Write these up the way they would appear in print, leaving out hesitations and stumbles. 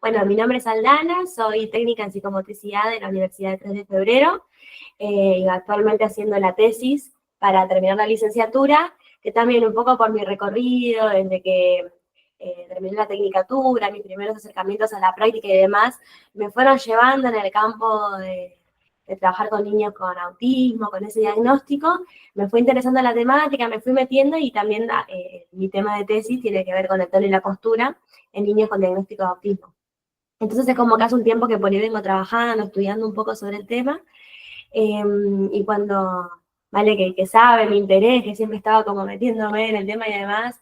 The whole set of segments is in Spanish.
Bueno, mi nombre es Aldana, soy técnica en psicomotricidad de la Universidad de 3 de Febrero y actualmente haciendo la tesis para terminar la licenciatura, que también un poco por mi recorrido, desde que terminé la tecnicatura, mis primeros acercamientos a la práctica y demás, me fueron llevando en el campo de trabajar con niños con autismo, con ese diagnóstico, me fue interesando la temática, me fui metiendo y también mi tema de tesis tiene que ver con el tono y la postura en niños con diagnóstico de autismo. Entonces es como que hace un tiempo que por ahí vengo trabajando, estudiando un poco sobre el tema, y cuando, vale, que sabe mi interés, que siempre estaba como metiéndome en el tema y además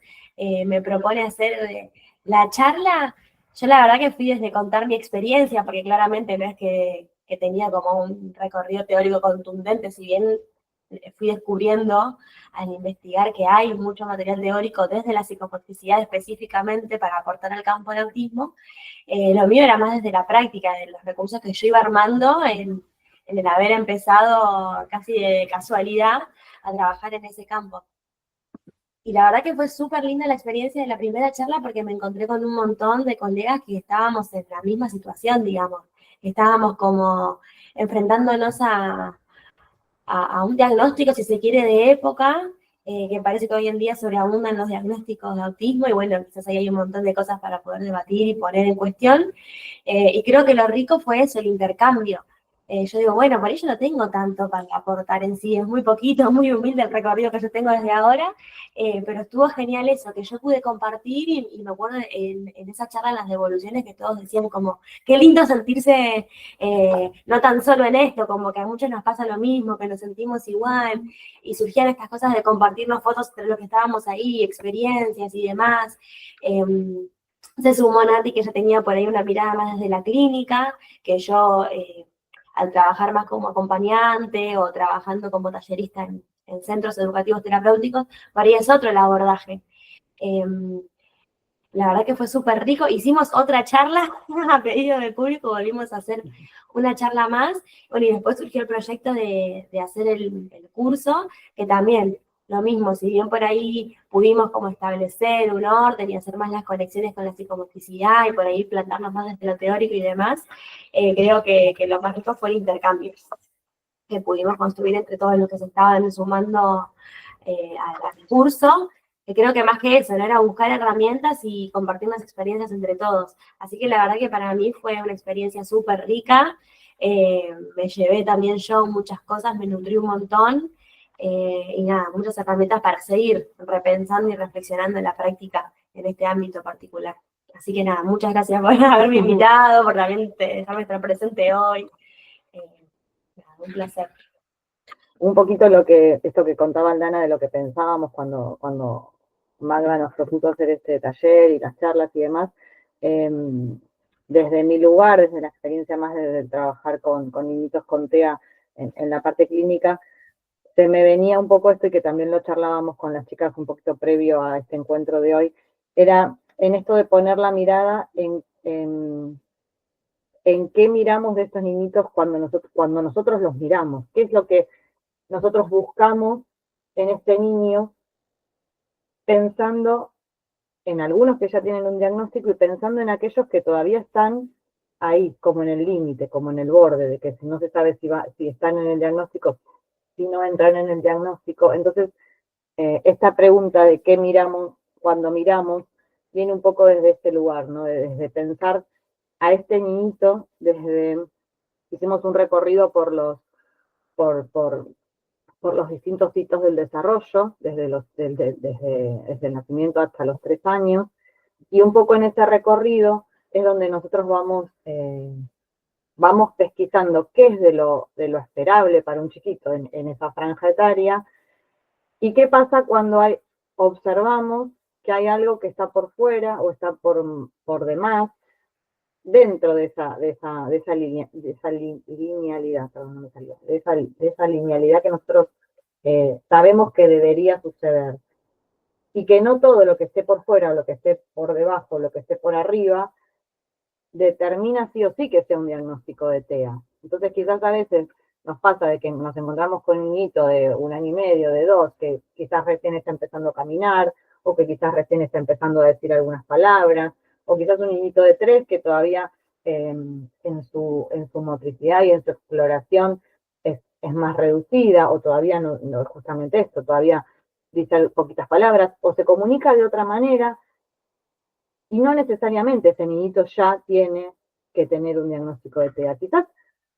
me propone hacer la charla, yo la verdad que fui desde contar mi experiencia, porque claramente no es que tenía como un recorrido teórico contundente, si bien fui descubriendo al investigar que hay mucho material teórico desde la psicomotricidad específicamente para aportar al campo del autismo, lo mío era más desde la práctica, de los recursos que yo iba armando en el haber empezado casi de casualidad a trabajar en ese campo. Y la verdad que fue súper linda la experiencia de la primera charla porque me encontré con un montón de colegas que estábamos en la misma situación, digamos. Estábamos como enfrentándonos a un diagnóstico, si se quiere, de época, que parece que hoy en día sobreabundan los diagnósticos de autismo, y bueno, quizás ahí hay un montón de cosas para poder debatir y poner en cuestión, y creo que lo rico fue eso, el intercambio. Yo digo, bueno, por ello no tengo tanto para aportar en sí, es muy poquito, muy humilde el recorrido que yo tengo desde ahora, pero estuvo genial eso, que yo pude compartir y me acuerdo en esa charla, en las devoluciones, que todos decían como, qué lindo sentirse no tan solo en esto, como que a muchos nos pasa lo mismo, que nos sentimos igual, y surgían estas cosas de compartirnos fotos entre los que estábamos ahí, experiencias y demás. Se sumó Nati, que ya tenía por ahí una mirada más desde la clínica, que yo al trabajar más como acompañante o trabajando como tallerista en centros educativos terapéuticos, por ahí es otro el abordaje. La verdad que fue súper rico. Hicimos otra charla a pedido del público, volvimos a hacer una charla más. Bueno, y después surgió el proyecto de hacer el curso, que también lo mismo, si bien por ahí pudimos como establecer un orden y hacer más las conexiones con la psicomotricidad y por ahí plantarnos más desde lo teórico y demás, creo que lo más rico fue el intercambio que pudimos construir entre todos los que se estaban sumando al curso, que creo que más que eso, ¿no? Era buscar herramientas y compartir las experiencias entre todos. Así que la verdad que para mí fue una experiencia súper rica, me llevé también yo muchas cosas, me nutrí un montón, y nada, muchas herramientas para seguir repensando y reflexionando en la práctica en este ámbito particular. Así que nada, muchas gracias por haberme invitado, por también dejarme estar presente hoy. Un placer. Un poquito esto que contaba Aldana de lo que pensábamos cuando Magda nos propuso hacer este taller y las charlas y demás, desde mi lugar, desde la experiencia más de trabajar con niñitos con TEA en la parte clínica, se me venía un poco esto, y que también lo charlábamos con las chicas un poquito previo a este encuentro de hoy, era en esto de poner la mirada en qué miramos de estos niñitos cuando nosotros los miramos, qué es lo que nosotros buscamos en este niño, pensando en algunos que ya tienen un diagnóstico y pensando en aquellos que todavía están ahí, como en el límite, como en el borde, de que si no se sabe si están en el diagnóstico, si no entran en el diagnóstico. Entonces, esta pregunta de qué miramos cuando miramos, viene un poco desde este lugar, ¿no? Desde pensar a este niñito, hicimos un recorrido por los distintos hitos del desarrollo, desde el nacimiento hasta los 3 años, y un poco en ese recorrido es donde nosotros vamos pesquisando qué es de lo esperable para un chiquito en esa franja etaria, y qué pasa cuando observamos que hay algo que está por fuera o está por demás, dentro de esa linealidad, perdón, no me salió, de esa linealidad que nosotros sabemos que debería suceder. Y que no todo lo que esté por fuera, o lo que esté por debajo, o lo que esté por arriba, determina sí o sí que sea un diagnóstico de TEA. Entonces quizás a veces nos pasa de que nos encontramos con un niñito de 1 año y medio, de 2, que quizás recién está empezando a caminar, o que quizás recién está empezando a decir algunas palabras, o quizás un niñito de 3 que todavía en su motricidad y en su exploración es más reducida, o todavía no justamente esto, todavía dice poquitas palabras, o se comunica de otra manera, y no necesariamente ese niñito ya tiene que tener un diagnóstico de TEA. Quizás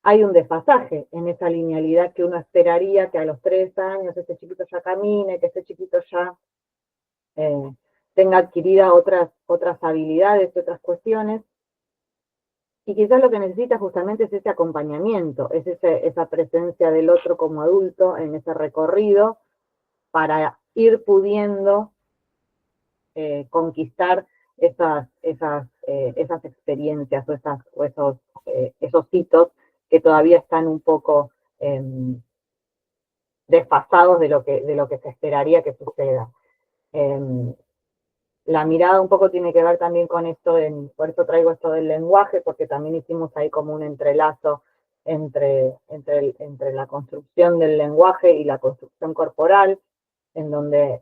hay un desfasaje en esa linealidad que uno esperaría que a los 3 años ese chiquito ya camine, que ese chiquito ya tenga adquiridas otras habilidades y otras cuestiones. Y quizás lo que necesita justamente es ese acompañamiento, es esa presencia del otro como adulto en ese recorrido para ir pudiendo conquistar esas experiencias o esos hitos que todavía están un poco desfasados de lo que se esperaría que suceda. La mirada un poco tiene que ver también con esto, por eso traigo esto del lenguaje, porque también hicimos ahí como un entrelazo entre la construcción del lenguaje y la construcción corporal, en donde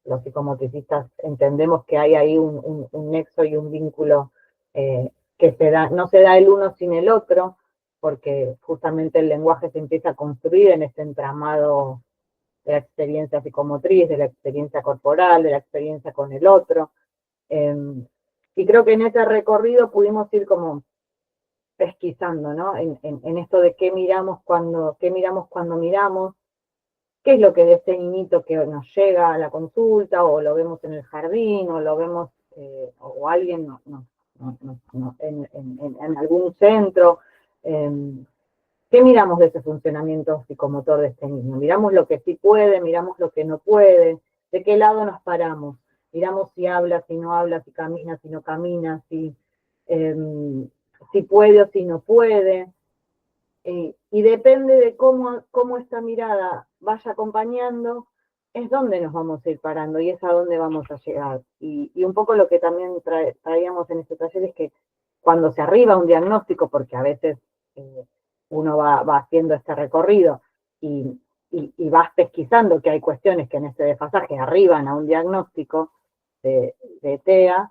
los psicomotricistas entendemos que hay ahí un nexo y un vínculo que no se da el uno sin el otro, porque justamente el lenguaje se empieza a construir en este entramado de la experiencia psicomotriz, de la experiencia corporal, de la experiencia con el otro. Y creo que en ese recorrido pudimos ir como pesquisando, ¿no? En esto de qué miramos cuando miramos, qué es lo que de este niñito que nos llega a la consulta, o lo vemos en el jardín, o lo vemos, o alguien en algún centro. ¿Qué miramos de ese funcionamiento psicomotor de este niño? Miramos lo que sí puede, miramos lo que no puede, de qué lado nos paramos, miramos si habla, si no habla, si camina, si no camina, si puede o si no puede. Y depende de cómo esta mirada vaya acompañando, es donde nos vamos a ir parando y es a dónde vamos a llegar. Y un poco lo que también traíamos en este taller es que cuando se arriba un diagnóstico, porque a veces uno va haciendo este recorrido y vas pesquisando que hay cuestiones que en este desfasaje arriban a un diagnóstico de TEA,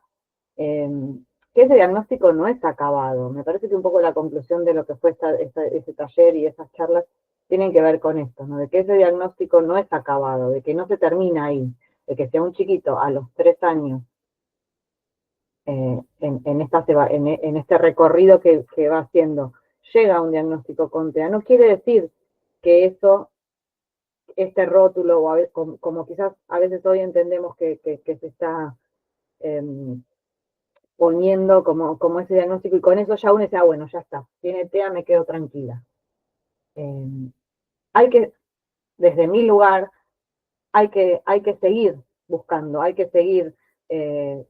que ese diagnóstico no es acabado. Me parece que un poco la conclusión de lo que fue ese taller y esas charlas tienen que ver con esto, ¿no? De que ese diagnóstico no es acabado, de que no se termina ahí, de que sea un chiquito a los 3 años en este recorrido que va haciendo, llega a un diagnóstico con TEA. No quiere decir que este rótulo, como quizás a veces hoy entendemos que se está poniendo como ese diagnóstico, y con eso ya uno dice, bueno, ya está, tiene TEA, me quedo tranquila. Hay que, desde mi lugar, hay que seguir buscando, hay que seguir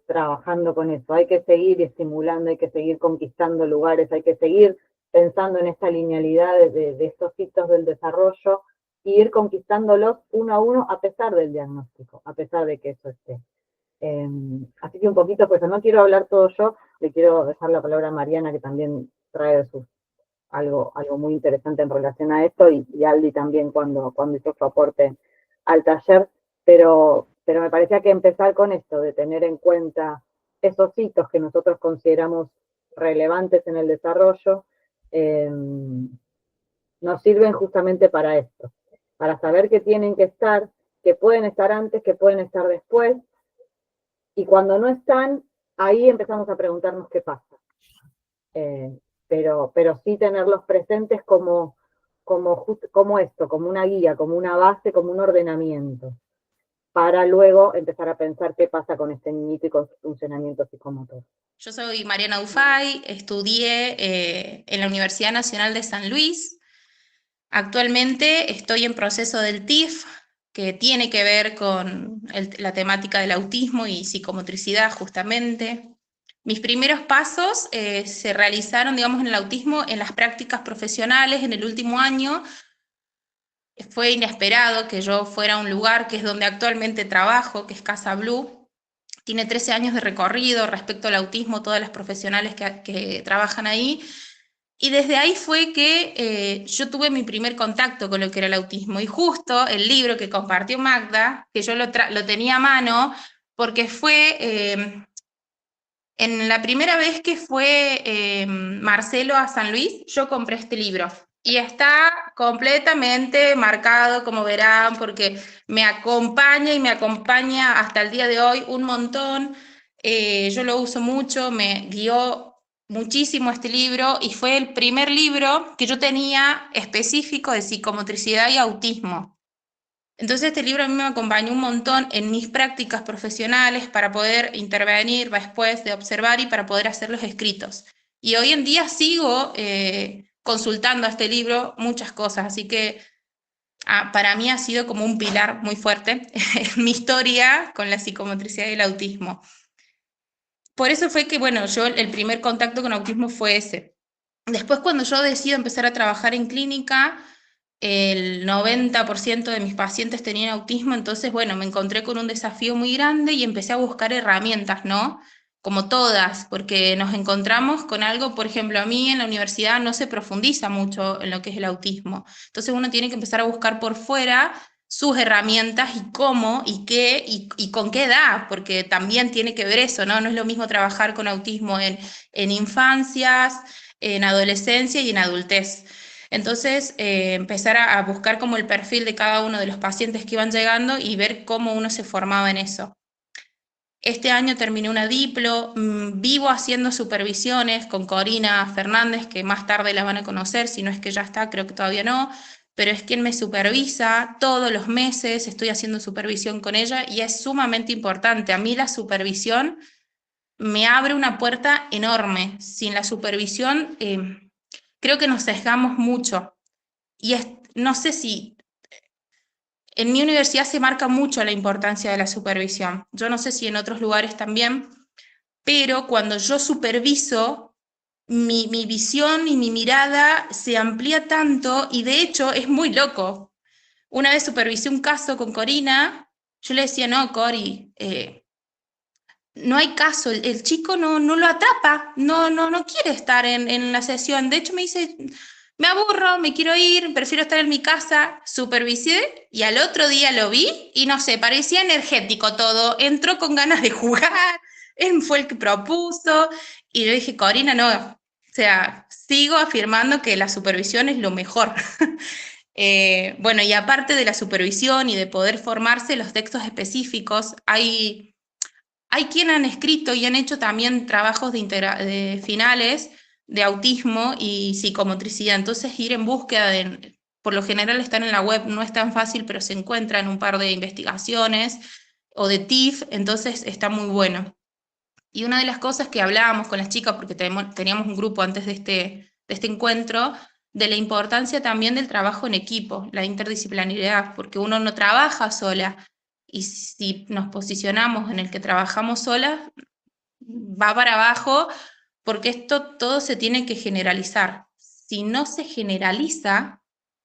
trabajando con eso, hay que seguir estimulando, hay que seguir conquistando lugares, hay que seguir pensando en esta linealidad de estos hitos del desarrollo, e ir conquistándolos uno a uno a pesar del diagnóstico, a pesar de que eso esté. Así que un poquito, pues no quiero hablar todo yo, le quiero dejar la palabra a Mariana, que también trae algo muy interesante en relación a esto, y Aldi también cuando hizo su aporte al taller, pero me parecía que empezar con esto, de tener en cuenta esos hitos que nosotros consideramos relevantes en el desarrollo, nos sirven justamente para esto, para saber que tienen que estar, que pueden estar antes, que pueden estar después, y cuando no están, ahí empezamos a preguntarnos qué pasa. Pero sí tenerlos presentes como esto, como una guía, como una base, como un ordenamiento, para luego empezar a pensar qué pasa con este niñito y con su funcionamiento psicomotor. Yo soy Mariana Dufay, estudié en la Universidad Nacional de San Luis. Actualmente estoy en proceso del TIF, que tiene que ver con la temática del autismo y psicomotricidad justamente. Mis primeros pasos se realizaron, digamos, en el autismo en las prácticas profesionales en el último año. Fue inesperado que yo fuera a un lugar que es donde actualmente trabajo, que es Casa Blue. Tiene 13 años de recorrido respecto al autismo, todas las profesionales que trabajan ahí. Y desde ahí fue que yo tuve mi primer contacto con lo que era el autismo. Y justo el libro que compartió Magda, que yo lo tenía a mano, porque fue En la primera vez que fue Marcelo a San Luis, yo compré este libro. Y está completamente marcado, como verán, porque me acompaña y me acompaña hasta el día de hoy un montón. Yo lo uso mucho, me guió muchísimo este libro y fue el primer libro que yo tenía específico de psicomotricidad y autismo. Entonces este libro a mí me acompañó un montón en mis prácticas profesionales para poder intervenir después de observar y para poder hacer los escritos. Y hoy en día sigo consultando a este libro muchas cosas, así que para mí ha sido como un pilar muy fuerte en mi historia con la psicomotricidad y el autismo. Por eso fue que, bueno, yo el primer contacto con autismo fue ese. Después, cuando yo decido empezar a trabajar en clínica, el 90% de mis pacientes tenían autismo, entonces, bueno, me encontré con un desafío muy grande y empecé a buscar herramientas, ¿no? Como todas, porque nos encontramos con algo, por ejemplo, a mí en la universidad no se profundiza mucho en lo que es el autismo, entonces uno tiene que empezar a buscar por fuera sus herramientas y cómo y qué y con qué edad, porque también tiene que ver eso, ¿no? No es lo mismo trabajar con autismo en infancias, en adolescencia y en adultez. Entonces, empezar a buscar como el perfil de cada uno de los pacientes que iban llegando y ver cómo uno se formaba en eso. Este año terminé una diplo, vivo haciendo supervisiones con Corina Fernández, que más tarde la van a conocer, si no es que ya está, creo que todavía no, pero es quien me supervisa todos los meses, estoy haciendo supervisión con ella y es sumamente importante. A mí la supervisión me abre una puerta enorme. Sin la supervisión, creo que nos sesgamos mucho. Y no sé si en mi universidad se marca mucho la importancia de la supervisión. Yo no sé si en otros lugares también, pero cuando yo superviso, mi visión y mi mirada se amplía tanto y de hecho es muy loco. Una vez supervisé un caso con Corina, yo le decía, no, Cori, no hay caso, el chico no lo atrapa, no quiere estar en la sesión. De hecho, me dice, me aburro, me quiero ir, prefiero estar en mi casa. Supervisé y al otro día lo vi y no sé, parecía energético todo. Entró con ganas de jugar, él fue el que propuso. Y yo dije, Corina, no, o sea, sigo afirmando que la supervisión es lo mejor. Bueno, y aparte de la supervisión y de poder formarse los textos específicos, hay quienes han escrito y han hecho también trabajos de finales de autismo y psicomotricidad. Entonces, ir en búsqueda por lo general están en la web, no es tan fácil, pero se encuentran un par de investigaciones o de TIF, entonces está muy bueno. Y una de las cosas que hablábamos con las chicas, porque teníamos un grupo antes de este encuentro, de la importancia también del trabajo en equipo, la interdisciplinariedad, porque uno no trabaja sola, y si nos posicionamos en el que trabajamos solas, va para abajo, porque esto todo se tiene que generalizar. Si no se generaliza,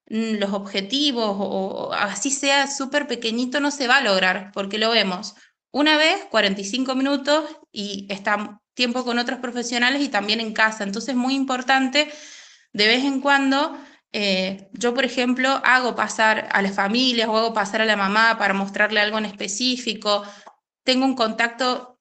los objetivos, o así sea súper pequeñito, no se va a lograr, porque lo vemos una vez, 45 minutos, y está tiempo con otros profesionales y también en casa. Entonces es muy importante, de vez en cuando, yo, por ejemplo, hago pasar a las familias o hago pasar a la mamá para mostrarle algo en específico. Tengo un contacto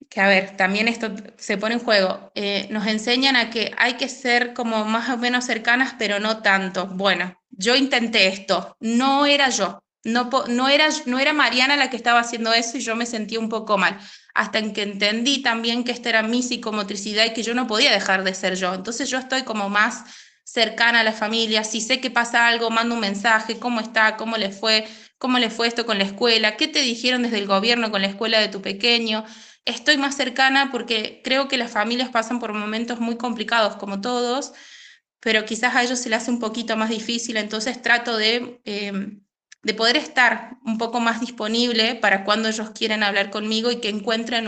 que, a ver, también esto se pone en juego. Nos enseñan a que hay que ser como más o menos cercanas, pero no tanto. Bueno, yo intenté esto, no era yo. No era Mariana la que estaba haciendo eso y yo me sentí un poco mal, hasta en que entendí también que esta era mi psicomotricidad y que yo no podía dejar de ser yo. Entonces yo estoy como más cercana a la familia, si sé que pasa algo, mando un mensaje, cómo está, cómo le fue esto con la escuela, qué te dijeron desde el gobierno con la escuela de tu pequeño. Estoy más cercana porque creo que las familias pasan por momentos muy complicados como todos, pero quizás a ellos se les hace un poquito más difícil, entonces trato de poder estar un poco más disponible para cuando ellos quieren hablar conmigo y que encuentren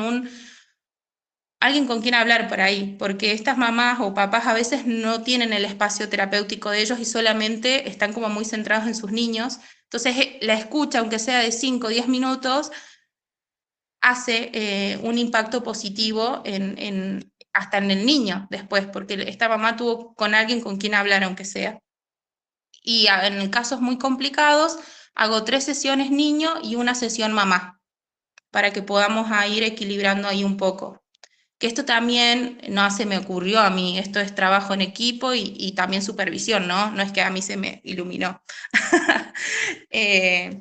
alguien con quien hablar por ahí, porque estas mamás o papás a veces no tienen el espacio terapéutico de ellos y solamente están como muy centrados en sus niños. Entonces, la escucha, aunque sea de 5 o 10 minutos, hace un impacto positivo hasta en el niño después, porque esta mamá tuvo con alguien con quien hablar, aunque sea. Y en casos muy complicados, hago 3 sesiones niño y una sesión mamá, para que podamos ir equilibrando ahí un poco. que esto también no se me ocurrió a mí, esto es trabajo en equipo y también supervisión, ¿no? No es que a mí se me iluminó. Y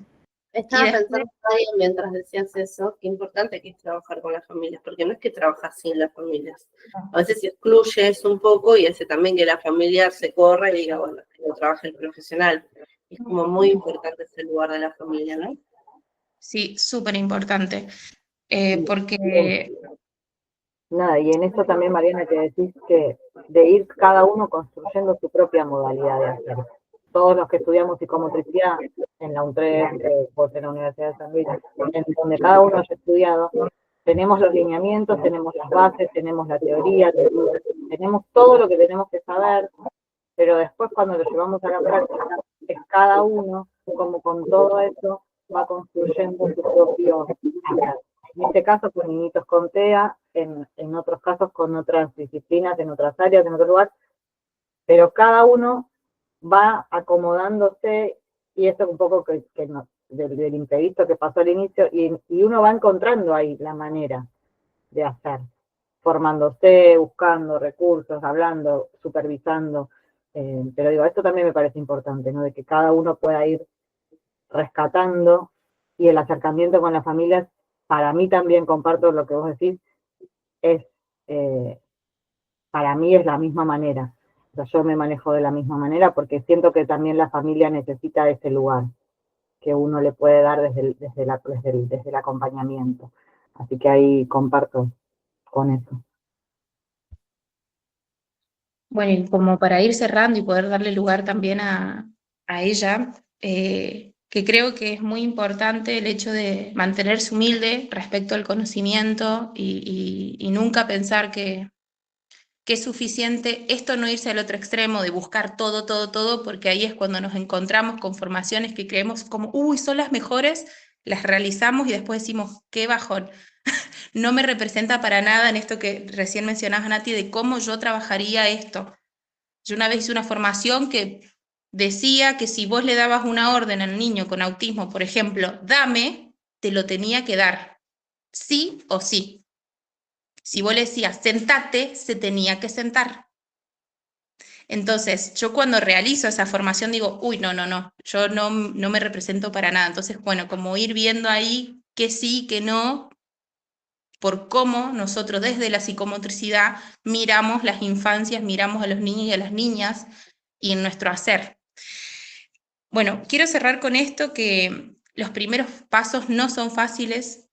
Estaba después, pensando todavía mientras decías eso, qué importante que es trabajar con las familias, porque no es que trabajas sin las familias. A veces excluyes un poco y hace también que la familia se corra y diga, bueno, que no trabaje el profesional. Es como muy importante ese lugar de la familia, ¿no? sí, súper importante, Bien. porque Nada, y en esto también, Mariana, que decís que de ir cada uno construyendo su propia modalidad de hacer. Todos los que estudiamos psicomotricidad en la UNTREF, vos en la Universidad de San Luis, en donde cada uno haya estudiado, tenemos los lineamientos, tenemos las bases, tenemos la teoría, tenemos todo lo que tenemos que saber, pero después cuando lo llevamos a la práctica, es cada uno, como con todo eso, va construyendo su propio hacer. En este caso con niñitos con TEA, en otros casos con otras disciplinas, en otras áreas, en otro lugar, pero cada uno va acomodándose, y esto es un poco del imprevisto que pasó al inicio, y uno va encontrando ahí la manera de hacer, formándose, buscando recursos, hablando, supervisando, pero digo, esto también me parece importante, ¿no? De que cada uno pueda ir rescatando, y el acercamiento con las familias, para mí también comparto lo que vos decís, es, para mí es la misma manera. O sea, yo me manejo de la misma manera porque siento que también la familia necesita ese lugar que uno le puede dar desde el acompañamiento. Así que ahí comparto con eso. bueno, y como para ir cerrando y poder darle lugar también a ella, que creo que es muy importante el hecho de mantenerse humilde respecto al conocimiento y nunca pensar que es suficiente esto, no irse al otro extremo de buscar todo, todo, todo, porque ahí es cuando nos encontramos con formaciones que creemos como, uy, son las mejores, las realizamos y después decimos, qué bajón. No me representa para nada en esto que recién mencionabas, Nati, de cómo yo trabajaría esto. Yo una vez hice una formación que decía que si vos le dabas una orden al niño con autismo, por ejemplo, dame, te lo tenía que dar, sí o sí. Si vos le decías, sentate, se tenía que sentar. Entonces, yo cuando realizo esa formación digo, uy, no, no, no, yo no me represento para nada. Entonces, bueno, como ir viendo ahí que sí, que no, por cómo nosotros desde la psicomotricidad miramos las infancias, miramos a los niños y a las niñas y en nuestro hacer. Bueno, quiero cerrar con esto, que los primeros pasos no son fáciles,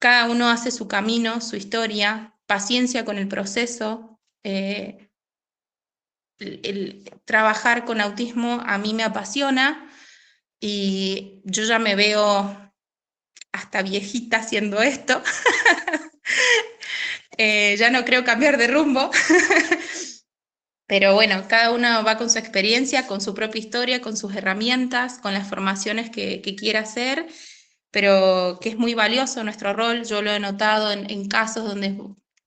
cada uno hace su camino, su historia, paciencia con el proceso. El trabajar con autismo a mí me apasiona y yo ya me veo hasta viejita haciendo esto. Ya no creo cambiar de rumbo. Pero bueno, cada uno va con su experiencia, con su propia historia, con sus herramientas, con las formaciones que quiera hacer, pero que es muy valioso nuestro rol. Yo lo he notado en casos donde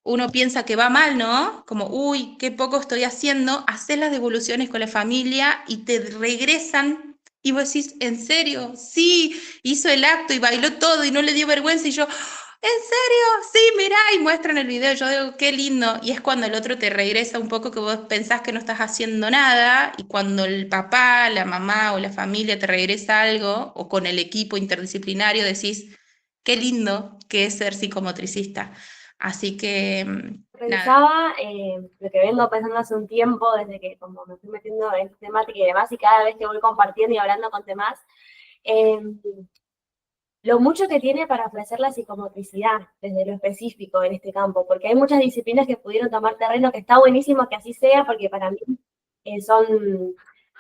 uno piensa que va mal, ¿no? Como, uy, qué poco estoy haciendo, hacer las devoluciones con la familia y te regresan y vos decís, ¿en serio? Sí, hizo el acto y bailó todo y no le dio vergüenza y yo, ¿en serio? Sí, mirá, y muestran el video, yo digo, qué lindo, y es cuando el otro te regresa un poco que vos pensás que no estás haciendo nada, y cuando el papá, la mamá o la familia te regresa algo, o con el equipo interdisciplinario decís, qué lindo que es ser psicomotricista. Así que, nada. Pensaba lo que vengo pensando hace un tiempo, desde que como me fui metiendo en temática y demás, y cada vez que voy compartiendo y hablando con demás, lo mucho que tiene para ofrecer la psicomotricidad desde lo específico en este campo, porque hay muchas disciplinas que pudieron tomar terreno, que está buenísimo que así sea, porque para mí son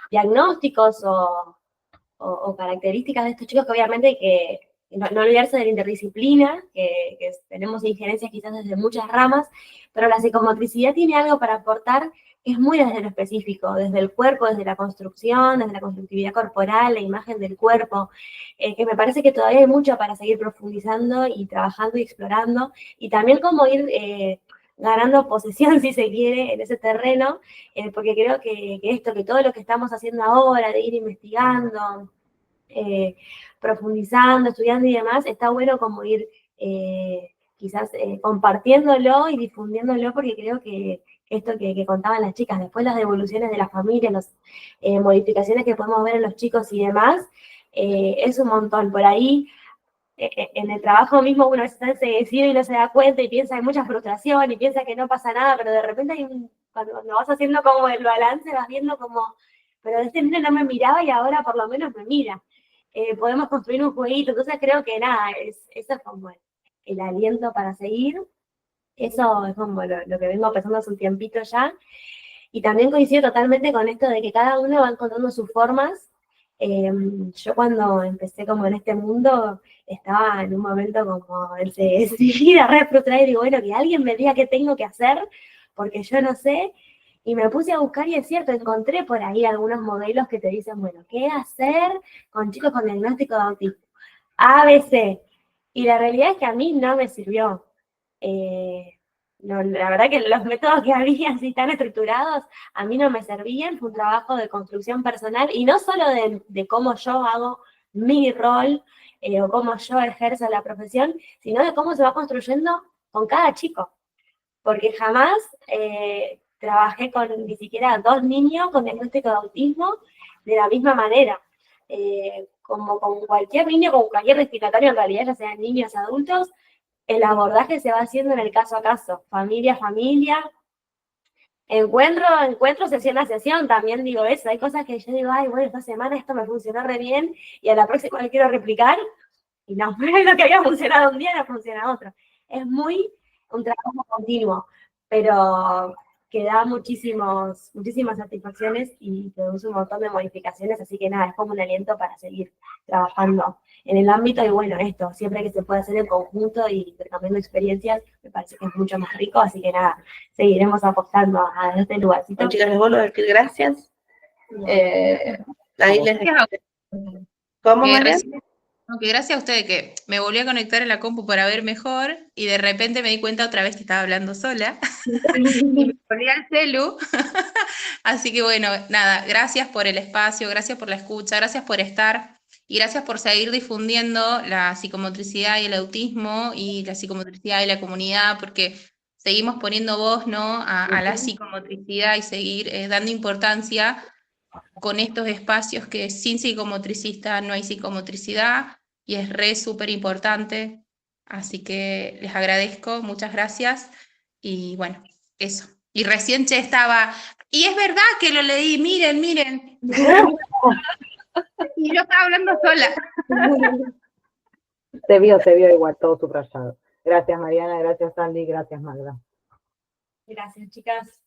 diagnósticos o características de estos chicos que obviamente hay que no olvidarse de la interdisciplina, que tenemos injerencias quizás desde muchas ramas, pero la psicomotricidad tiene algo para aportar que es muy desde lo específico, desde el cuerpo, desde la construcción, desde la constructividad corporal, la imagen del cuerpo, que me parece que todavía hay mucho para seguir profundizando y trabajando y explorando, y también cómo ir ganando posesión, si se quiere, en ese terreno, porque creo que que todo lo que estamos haciendo ahora, de ir investigando, profundizando, estudiando y demás, está bueno como ir quizás compartiéndolo y difundiéndolo, porque creo que esto que contaban las chicas, después las devoluciones de la familia, las modificaciones que podemos ver en los chicos y demás, es un montón. Por ahí, en el trabajo mismo uno está enseguecido y no se da cuenta y piensa que hay mucha frustración y piensa que no pasa nada, pero de repente cuando vas haciendo como el balance, vas viendo como, pero este niño no me miraba y ahora por lo menos me mira. Podemos construir un jueguito, entonces creo que nada, eso es como el aliento para seguir. Eso es como lo que vengo pensando hace un tiempito ya. Y también coincido totalmente con esto de que cada uno va encontrando sus formas. Yo cuando empecé como en este mundo, estaba en un momento como enseguida, re frustrada, y digo, bueno, que alguien me diga qué tengo que hacer, porque yo no sé. Y me puse a buscar y es cierto, encontré por ahí algunos modelos que te dicen, bueno, ¿qué hacer con chicos con diagnóstico de autismo? ABC. Y la realidad es que a mí no me sirvió. No, la verdad que los métodos que había así tan estructurados a mí no me servían. Fue un trabajo de construcción personal y no solo de cómo yo hago mi rol o cómo yo ejerzo la profesión, sino de cómo se va construyendo con cada chico. Porque jamás trabajé con ni siquiera 2 niños con diagnóstico de autismo de la misma manera. Como con cualquier niño, con cualquier respiratorio, en realidad, ya sean niños o adultos, el abordaje se va haciendo en el caso a caso, familia a familia, encuentro, sesión a sesión, también digo eso, hay cosas que yo digo, ay, bueno, esta semana esto me funcionó re bien, y a la próxima le quiero replicar, y no, lo que había funcionado un día no funciona otro. Es un trabajo continuo, pero que da muchísimas satisfacciones y produce un montón de modificaciones, así que nada, es como un aliento para seguir trabajando en el ámbito, y bueno, esto, siempre que se puede hacer en conjunto y intercambiando experiencias, me parece que es mucho más rico, así que nada, seguiremos apostando a este lugarcito. Bueno, chicas, les vuelvo a decir gracias. Ahí les... ¿Cómo, María? Aunque gracias a ustedes que me volví a conectar en la compu para ver mejor y de repente me di cuenta otra vez que estaba hablando sola y me volví al celu. Así que bueno, nada, gracias por el espacio, gracias por la escucha, gracias por estar y gracias por seguir difundiendo la psicomotricidad y el autismo y la psicomotricidad y la comunidad, porque seguimos poniendo voz, ¿no?, a la psicomotricidad y seguir dando importancia con estos espacios que sin psicomotricista no hay psicomotricidad y es re súper importante. Así que les agradezco, muchas gracias y bueno, eso. Y recién Che estaba, y es verdad que lo leí, miren. Y yo estaba hablando sola. Se vio igual, todo subrayado. Gracias, Mariana, gracias, Sandy, gracias, Magda. Gracias, chicas.